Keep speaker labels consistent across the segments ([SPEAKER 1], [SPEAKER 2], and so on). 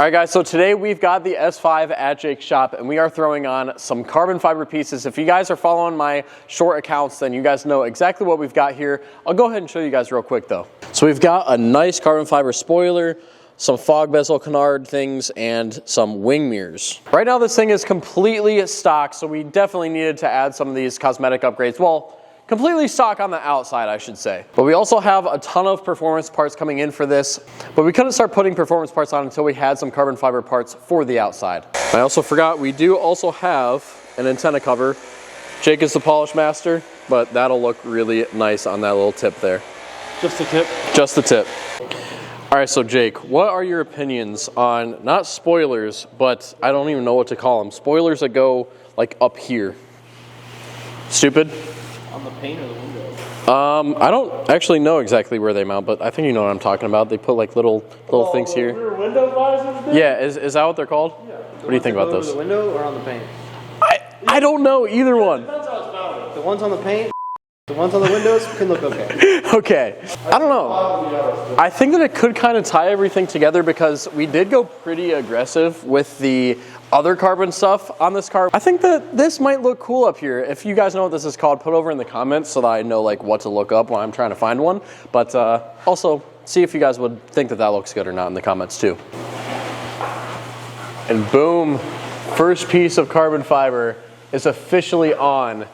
[SPEAKER 1] All right guys, so today we've got the S5 at Jake's shop and we are throwing on some carbon fiber pieces. If you guys are following my short accounts, then you guys know exactly what we've got here. I'll go ahead and show you guys real quick though. So we've got a nice carbon fiber spoiler, some fog bezel canard things, and some wing mirrors. Right now this thing is completely stock, so we definitely needed to add some of these cosmetic upgrades. Well, completely stock on the outside, I should say. But we also have a ton of performance parts coming in for this, but we couldn't start putting performance parts on until we had some carbon fiber parts for the outside. I also forgot, we do also have an antenna cover. Jake is the polish master, but that'll look really nice on that little tip there.
[SPEAKER 2] Just the tip?
[SPEAKER 1] Just the tip. All right, so Jake, what are your opinions on, not spoilers, but I don't even know what to call them, spoilers that go like up here? Stupid?
[SPEAKER 2] On the paint or the window?
[SPEAKER 1] I don't actually know exactly where they mount, but I think you know what I'm talking about. They put like little things here.
[SPEAKER 2] Rear window visors?
[SPEAKER 1] Yeah, is that what they're called? Yeah. What do you think about those?
[SPEAKER 2] The window or on the paint?
[SPEAKER 1] I don't know either one.
[SPEAKER 2] Depends how it's mounted. The ones on the paint, the ones on the windows can look okay.
[SPEAKER 1] Okay. I don't know. I think that it could kind of tie everything together because we did go pretty aggressive with the other carbon stuff on this car. I think that this might look cool up here. If you guys know what this is called, put over in the comments so that I know like what to look up when I'm trying to find one. But also see if you guys would think that that looks good or not in the comments too. And boom, first piece of carbon fiber is officially on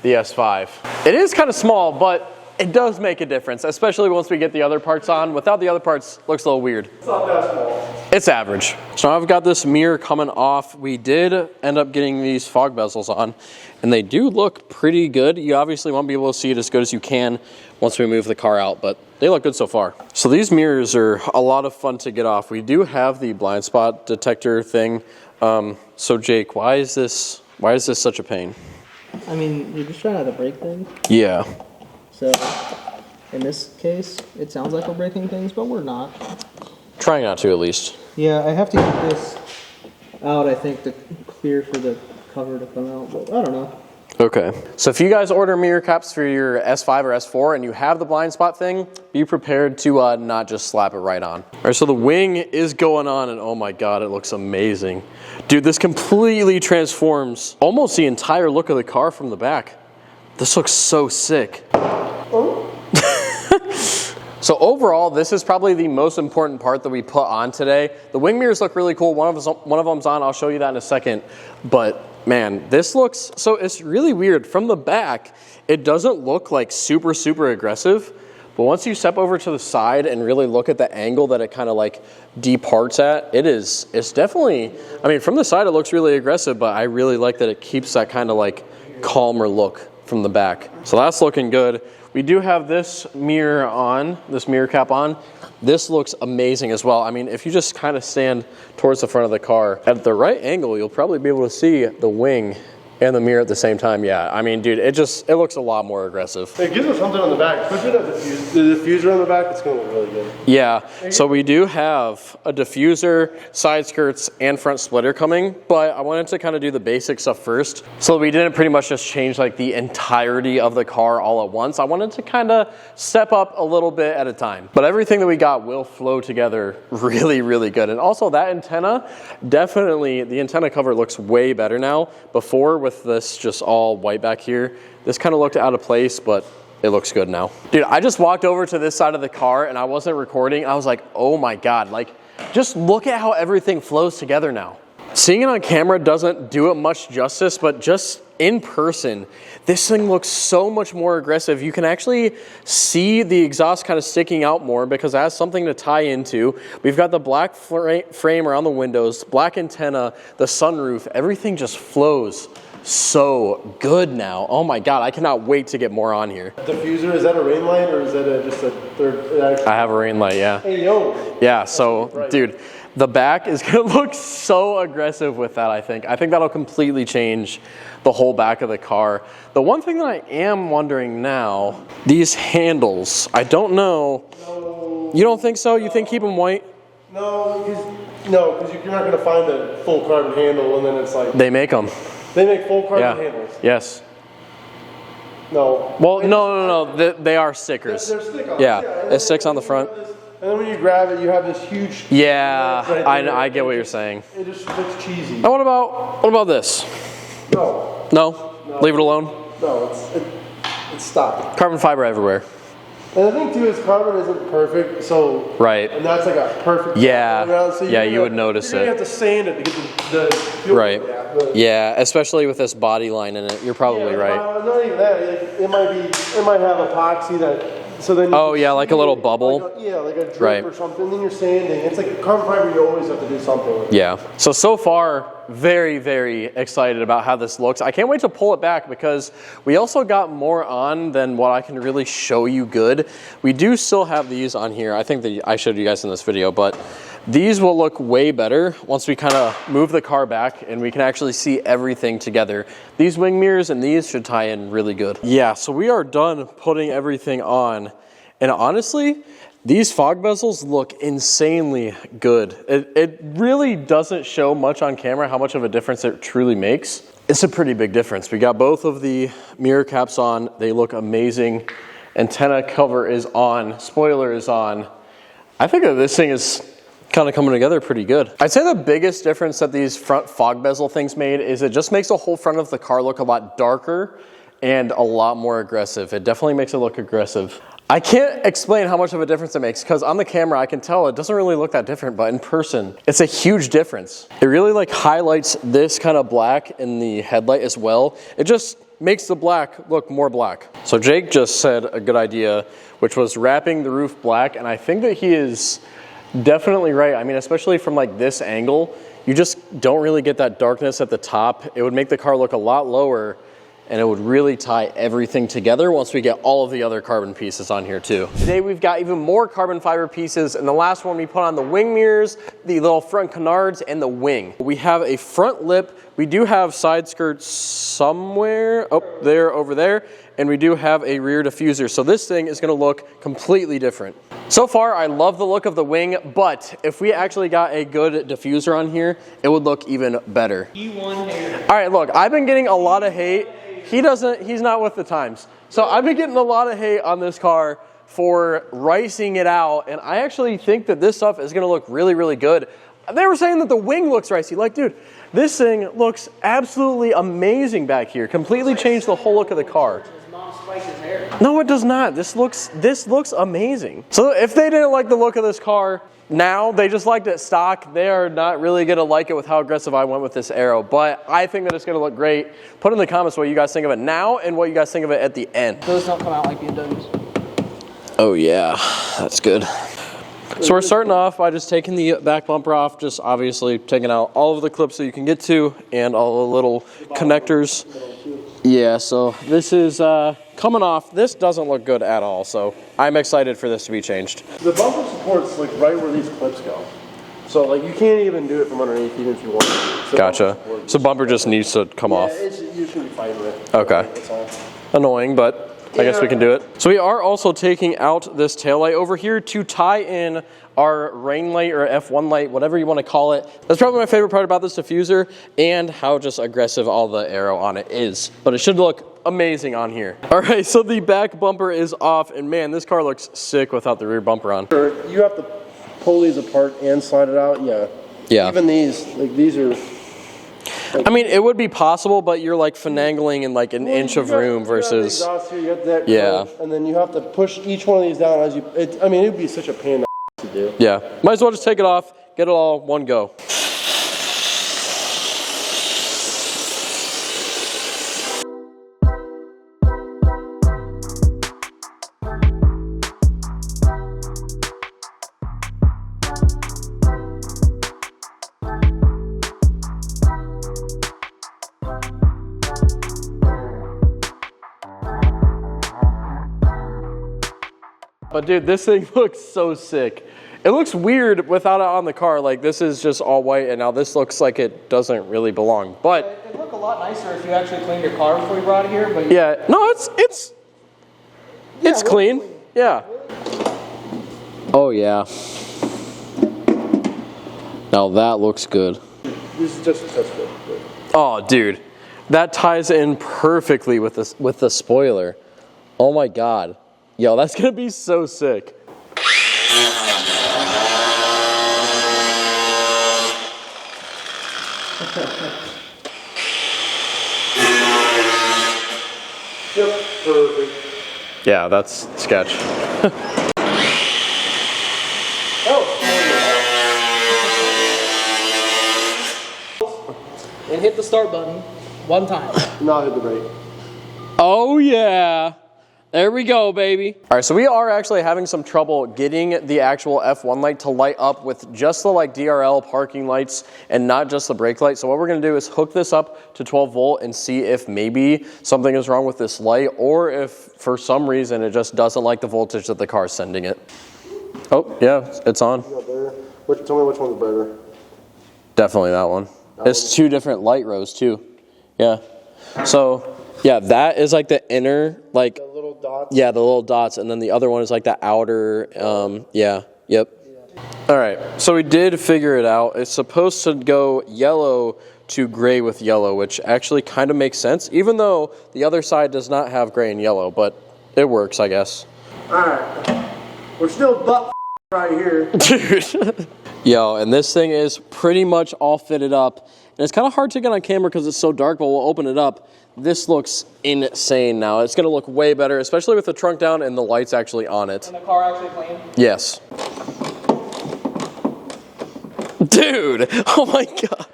[SPEAKER 1] the S5. It is kind of small, but it does make a difference, especially once we get the other parts on. Without the other parts, looks a little weird.
[SPEAKER 2] It's not that small.
[SPEAKER 1] It's average. So now I've got this mirror coming off. We did end up getting these fog bezels on, and they do look pretty good. You obviously won't be able to see it as good as you can once we move the car out, but they look good so far. So these mirrors are a lot of fun to get off. We do have the blind spot detector thing. So Jake, why is this such a pain?
[SPEAKER 3] I mean, you're just trying not to break things.
[SPEAKER 1] Yeah.
[SPEAKER 3] So, in this case, it sounds like we're breaking things, but we're not.
[SPEAKER 1] Trying not to, at least.
[SPEAKER 3] Yeah, I have to get this out, I think, to clear for the cover to come out, but I don't know.
[SPEAKER 1] Okay. So if you guys order mirror caps for your S5 or S4 and you have the blind spot thing, be prepared to not just slap it right on. All right, so the wing is going on, and oh my God, it looks amazing. Dude, this completely transforms almost the entire look of the car from the back. This looks so sick. So overall, this is probably the most important part that we put on today. The wing mirrors look really cool. One of them's on. I'll show you that in a second. But man, this looks, so it's really weird. From the back, it doesn't look like super aggressive. But once you step over to the side and really look at the angle that it kind of like departs at, it's definitely, I mean, from the side it looks really aggressive, but I really like that it keeps that kind of like calmer look from the back. So that's looking good. We do have this mirror on, this mirror cap on. This looks amazing as well. I mean, if you just kind of stand towards the front of the car at the right angle, you'll probably be able to see the wing and the mirror at the same time. Yeah, I mean, dude, it looks a lot more aggressive.
[SPEAKER 2] It gives us something on the back. Especially the diffuser on the back, it's going to look really good.
[SPEAKER 1] Yeah, so we do have a diffuser, side skirts, and front splitter coming, but I wanted to kind of do the basic stuff first. So we didn't pretty much just change like the entirety of the car all at once. I wanted to kind of step up a little bit at a time. But everything that we got will flow together really good. And also that antenna, definitely, the antenna cover looks way better now. Before, with this just all white back here, this kind of looked out of place, but it looks good now. Dude, I just walked over to this side of the car and I wasn't recording. I was like, oh my God, like just look at how everything flows together now. Seeing it on camera doesn't do it much justice, but just in person, this thing looks so much more aggressive. You can actually see the exhaust kind of sticking out more because it has something to tie into. We've got the black frame around the windows, black antenna, the sunroof, everything just flows so good now. Oh my God, I cannot wait to get more on here.
[SPEAKER 2] Diffuser, is that a rain light or is that just a third?
[SPEAKER 1] I have a rain light, yeah.
[SPEAKER 2] Hey, yo.
[SPEAKER 1] Yeah, so dude, the back is gonna look so aggressive with that, I think. I think that'll completely change the whole back of the car. The one thing that I am wondering now, these handles, I don't know.
[SPEAKER 2] No.
[SPEAKER 1] You don't think so? You think keep them white?
[SPEAKER 2] No, because you're not gonna find a full carbon handle and then it's like.
[SPEAKER 1] They make them.
[SPEAKER 2] They make full carbon handles?
[SPEAKER 1] Yes.
[SPEAKER 2] No.
[SPEAKER 1] Well, no. They are stickers.
[SPEAKER 2] They're stick-ons.
[SPEAKER 1] Yeah, it sticks on the front.
[SPEAKER 2] and then when you grab it, you have this huge.
[SPEAKER 1] Yeah,
[SPEAKER 2] right
[SPEAKER 1] I get what you're saying.
[SPEAKER 2] It just looks cheesy.
[SPEAKER 1] And what about this?
[SPEAKER 2] No.
[SPEAKER 1] No? Leave it alone?
[SPEAKER 2] No, it's stock.
[SPEAKER 1] Carbon fiber everywhere.
[SPEAKER 2] And the thing too is carbon isn't perfect, so
[SPEAKER 1] right.
[SPEAKER 2] And that's like a perfect.
[SPEAKER 1] Yeah.
[SPEAKER 2] So
[SPEAKER 1] you would notice
[SPEAKER 2] you're
[SPEAKER 1] it.
[SPEAKER 2] You have to sand it to get the fuel.
[SPEAKER 1] Right. Yeah, especially with this body line in it. You're probably right.
[SPEAKER 2] Not even that. It might have epoxy that. So then.
[SPEAKER 1] Oh yeah, like a little bubble.
[SPEAKER 2] Like a drip or something. Then you're sanding. It's like carbon fiber. You always have to do something with.
[SPEAKER 1] Yeah. So far, very, very excited about how this looks. I can't wait to pull it back because we also got more on than what I can really show you good. We do still have these on here. I think that I showed you guys in this video, but these will look way better once we kind of move the car back and we can actually see everything together. These wing mirrors and these should tie in really good. Yeah, so we are done putting everything on. And honestly, these fog bezels look insanely good. It really doesn't show much on camera how much of a difference it truly makes. It's a pretty big difference. We got both of the mirror caps on. They look amazing. Antenna cover is on. Spoiler is on. I think that this thing is kind of coming together pretty good. I'd say the biggest difference that these front fog bezel things made is it just makes the whole front of the car look a lot darker and a lot more aggressive. It definitely makes it look aggressive. I can't explain how much of a difference it makes because on the camera I can tell it doesn't really look that different, but in person it's a huge difference. It really like highlights this kind of black in the headlight as well. It just makes the black look more black. So Jake just said a good idea, which was wrapping the roof black, and I think that he is definitely right. I mean, especially from like this angle, you just don't really get that darkness at the top. It would make the car look a lot lower and it would really tie everything together once we get all of the other carbon pieces on here too. Today we've got even more carbon fiber pieces, and the last one we put on the wing mirrors, the little front canards, and the wing. We have a front lip. We do have side skirts somewhere, over there, and we do have a rear diffuser. So this thing is gonna look completely different. So far, I love the look of the wing, but if we actually got a good diffuser on here, it would look even better. All right, look, I've been getting a lot of hate. He's not with the times. So I've been getting a lot of hate on this car for ricing it out, and I actually think that this stuff is gonna look really, really good. They were saying that the wing looks ricey. Like, dude, this thing looks absolutely amazing back here. Completely changed the whole look of the car. No, it does not. This looks amazing. So if they didn't like the look of this car now, they just liked it stock, they are not really gonna like it with how aggressive I went with this aero. But I think that it's gonna look great. Put in the comments what you guys think of it now and what you guys think of it at the end.
[SPEAKER 3] Those don't come out like BMWs.
[SPEAKER 1] Oh yeah, that's good. So we're starting off by just taking the back bumper off, just obviously taking out all of the clips that you can get to and all the little connectors. Yeah, so this is coming off. This doesn't look good at all, so I'm excited for this to be changed.
[SPEAKER 2] The bumper support's like right where these clips go. So like you can't even do it from underneath even if you want to. So
[SPEAKER 1] gotcha. So bumper just needs to come off.
[SPEAKER 2] You should be fine with it.
[SPEAKER 1] Okay.
[SPEAKER 2] That's all.
[SPEAKER 1] Annoying, but I guess we can do it. So we are also taking out this taillight over here to tie in our rain light or F1 light, whatever you want to call it. That's probably my favorite part about this diffuser and how just aggressive all the aero on it is. But it should look amazing on here. All right, so the back bumper is off, and man, this car looks sick without the rear bumper on.
[SPEAKER 2] You have to pull these apart and slide it out, yeah.
[SPEAKER 1] Yeah.
[SPEAKER 2] Even these, like these are...
[SPEAKER 1] I mean, it would be possible, but you're like finagling in like an inch of room versus...
[SPEAKER 2] Yeah. And then you have to push each one of these down as you... I mean, it would be such a pain to do.
[SPEAKER 1] Yeah. Might as well just take it off, get it all one go. But dude, this thing looks so sick. It looks weird without it on the car. Like this is just all white, and now this looks like it doesn't really belong. But
[SPEAKER 3] it'd look a lot nicer if you actually cleaned your car before you brought it here. But
[SPEAKER 1] yeah, no, it's clean. Yeah. Oh yeah. Now that looks good.
[SPEAKER 2] This is just good.
[SPEAKER 1] Oh, dude, that ties in perfectly with the spoiler. Oh my god. Yo, that's gonna be so sick.
[SPEAKER 2] Yep, perfect.
[SPEAKER 1] Yeah, that's sketch.
[SPEAKER 3] And hit the start button one time.
[SPEAKER 2] Now hit the brake.
[SPEAKER 1] Oh yeah. There we go, baby. All right, so we are actually having some trouble getting the actual F1 light to light up with just the like DRL parking lights and not just the brake light. So what we're gonna do is hook this up to 12 volt and see if maybe something is wrong with this light or if for some reason it just doesn't like the voltage that the car is sending it. Oh, yeah, it's on.
[SPEAKER 2] Tell me which one's better.
[SPEAKER 1] Definitely that one. It's two different light rows too. Yeah. So, yeah, that is like the inner, like,
[SPEAKER 2] The little dots.
[SPEAKER 1] yeah, the little dots, and then the other one is like the outer, yeah, yep. All right, so we did figure it out. It's supposed to go yellow to gray with yellow, which actually kind of makes sense, even though the other side does not have gray and yellow, but it works, I guess.
[SPEAKER 2] All right. We're still butt right here.
[SPEAKER 1] Dude. Yo, and this thing is pretty much all fitted up. And it's kind of hard to get on camera because it's so dark, but we'll open it up. This looks insane now. It's going to look way better, especially with the trunk down and the lights actually on it.
[SPEAKER 3] And the car actually clean?
[SPEAKER 1] Yes. Dude, oh my God.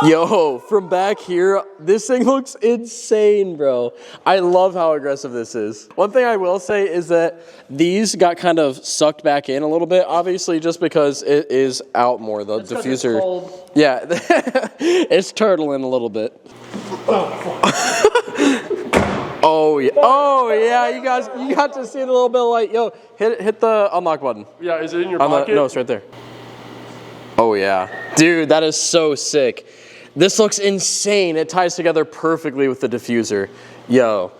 [SPEAKER 1] Yo, from back here, this thing looks insane, bro. I love how aggressive this is. One thing I will say is that these got kind of sucked back in a little bit, obviously, just because it is out more. The
[SPEAKER 3] That's 'cause
[SPEAKER 1] diffuser.
[SPEAKER 3] it's cold.
[SPEAKER 1] Yeah, it's turtling a little bit. Oh yeah! Oh yeah! You got to see the little bit of light. Yo, hit the unlock button.
[SPEAKER 2] Yeah, is it in your pocket?
[SPEAKER 1] No, it's right there. Oh yeah, dude, that is so sick. This looks insane. It ties together perfectly with the diffuser. Yo,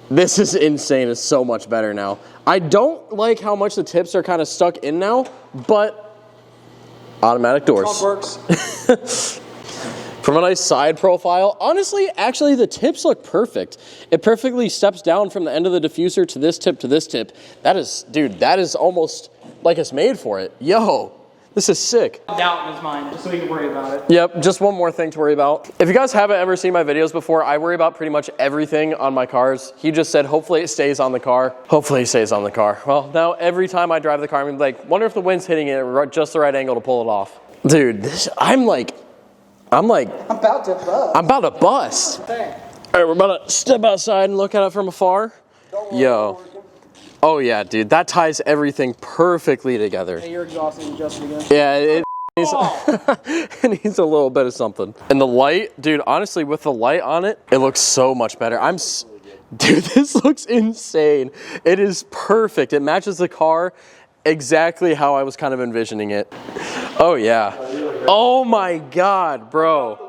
[SPEAKER 1] this is insane. It's so much better now. I don't like how much the tips are kind of stuck in now, but automatic doors.
[SPEAKER 3] Trunk works.
[SPEAKER 1] From a nice side profile, honestly, actually the tips look perfect. It perfectly steps down from the end of the diffuser to this tip to this tip. That is, dude, that is almost like it's made for it. Yo. This is sick.
[SPEAKER 3] Doubt in his mind, just so he can worry about it.
[SPEAKER 1] Yep, just one more thing to worry about. If you guys haven't ever seen my videos before, I worry about pretty much everything on my cars. He just said, hopefully it stays on the car. Hopefully it stays on the car. Well, now every time I drive the car, I'm like, wonder if the wind's hitting it at just the right angle to pull it off. Dude, I'm about to bust. I'm about to bust. All right, we're about to step outside and look at it from afar. Yo. Oh yeah, dude, that ties everything perfectly together.
[SPEAKER 3] Hey, your exhaust is adjusted again.
[SPEAKER 1] Yeah, it needs a little bit of something. And the light, dude, honestly, with the light on it, it looks so much better. Dude, this looks insane. It is perfect. It matches the car exactly how I was kind of envisioning it. Oh yeah. Oh my God, bro.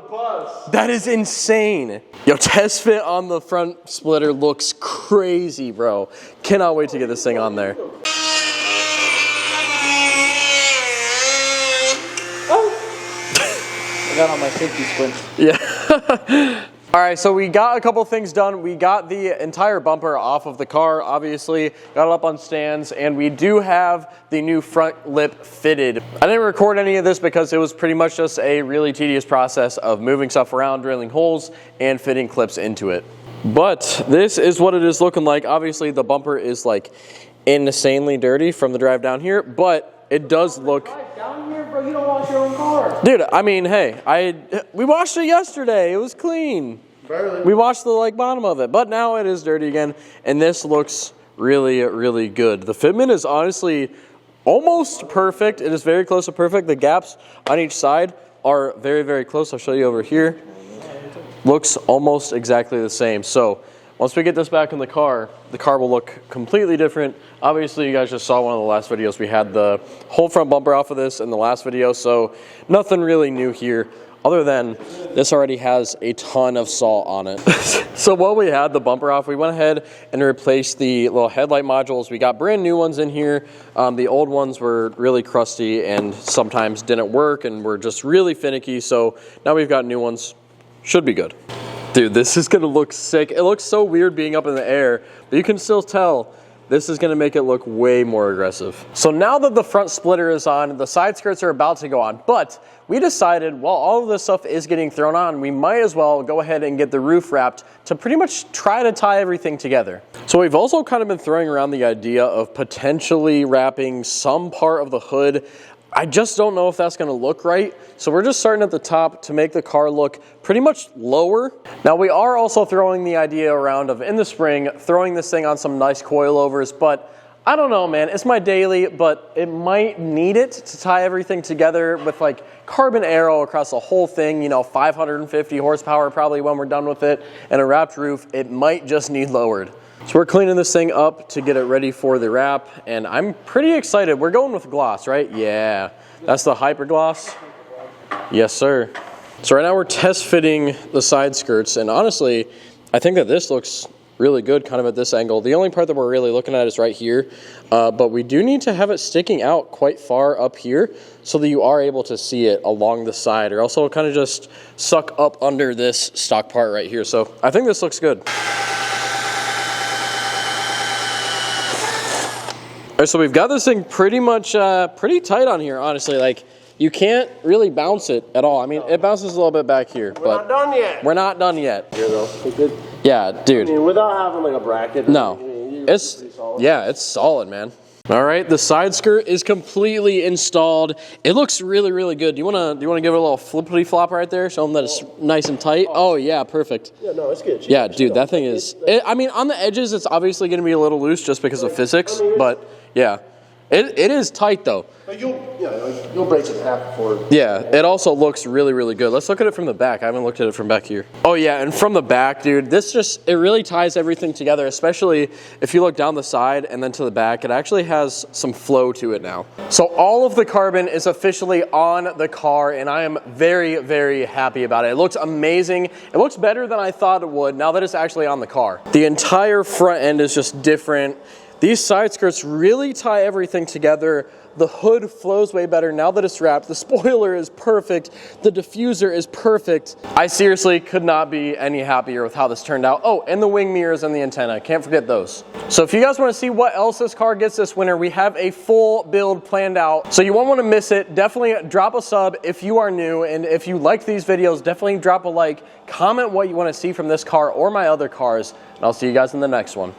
[SPEAKER 1] That is insane. Yo, test fit on the front splitter looks crazy, bro. Cannot wait to get this thing on there.
[SPEAKER 3] I got on my safety squints.
[SPEAKER 1] Yeah. All right, so we got a couple things done. We got the entire bumper off of the car, obviously, got it up on stands, and we do have the new front lip fitted. I didn't record any of this because it was pretty much just a really tedious process of moving stuff around, drilling holes, and fitting clips into it. But this is what it is looking like. Obviously, the bumper is like insanely dirty from the drive down here, but it does look...
[SPEAKER 3] Drive down here, bro, you don't wash your own car.
[SPEAKER 1] Dude, I mean, hey, we washed it yesterday. It was clean.
[SPEAKER 2] Barely.
[SPEAKER 1] We washed the bottom of it, but now it is dirty again, and this looks really, really good. The fitment is honestly almost perfect. It is very close to perfect. The gaps on each side are very, very close. I'll show you over here. Looks almost exactly the same. So once we get this back in the car will look completely different. Obviously, you guys just saw one of the last videos. We had the whole front bumper off of this in the last video, so nothing really new here, other than this already has a ton of salt on it. So while we had the bumper off, we went ahead and replaced the little headlight modules. We got brand new ones in here. The old ones were really crusty and sometimes didn't work and were just really finicky, so now we've got new ones. Should be good. Dude, this is gonna look sick. It looks so weird being up in the air, but you can still tell this is gonna make it look way more aggressive. So now that the front splitter is on, the side skirts are about to go on, but we decided while all of this stuff is getting thrown on, we might as well go ahead and get the roof wrapped to pretty much try to tie everything together. So we've also kind of been throwing around the idea of potentially wrapping some part of the hood. I just don't know if that's gonna look right. So we're just starting at the top to make the car look pretty much lower. Now we are also throwing the idea around of in the spring, throwing this thing on some nice coilovers, but I don't know, man, it's my daily, but it might need it to tie everything together with like carbon aero across the whole thing, you know, 550 horsepower probably when we're done with it, and a wrapped roof, it might just need lowered. So we're cleaning this thing up to get it ready for the wrap, and I'm pretty excited. We're going with gloss, right? Yeah, that's the hyper gloss. Yes, sir. So right now we're test fitting the side skirts, and honestly, I think that this looks really good kind of at this angle. The only part that we're really looking at is right here, but we do need to have it sticking out quite far up here so that you are able to see it along the side, or else it'll kind of just suck up under this stock part right here. So I think this looks good. All right, so we've got this thing pretty much pretty tight on here, honestly. Like, you can't really bounce it at all. I mean, it bounces a little bit back here, but
[SPEAKER 2] We're not done yet.
[SPEAKER 1] we're not done yet.
[SPEAKER 2] Here though.
[SPEAKER 1] Yeah, dude.
[SPEAKER 2] I mean, without having like a bracket.
[SPEAKER 1] No,
[SPEAKER 2] it's pretty solid.
[SPEAKER 1] yeah, it's solid, man. All right, the side skirt is completely installed. It looks really, really good. Do you wanna give it a little flippity flop right there? Show them that it's nice and tight. Oh yeah, perfect.
[SPEAKER 2] Yeah, no, it's good.
[SPEAKER 1] Yeah, dude, that thing is. I mean, on the edges, it's obviously gonna be a little loose just because of physics, but yeah, it is tight though.
[SPEAKER 2] But you'll brace it half before.
[SPEAKER 1] Yeah, it also looks really, really good. Let's look at it from the back. I haven't looked at it from back here. Oh yeah, and from the back, dude, it really ties everything together, especially if you look down the side and then to the back. It actually has some flow to it now. So all of the carbon is officially on the car, and I am very, very happy about it. It looks amazing. It looks better than I thought it would now that it's actually on the car. The entire front end is just different. These side skirts really tie everything together. The hood flows way better now that it's wrapped. The spoiler is perfect. The diffuser is perfect. I seriously could not be any happier with how this turned out. Oh, and the wing mirrors and the antenna. Can't forget those. So if you guys want to see what else this car gets this winter, we have a full build planned out. So you won't want to miss it. Definitely drop a sub if you are new. And if you like these videos, definitely drop a like. Comment what you want to see from this car or my other cars. And I'll see you guys in the next one.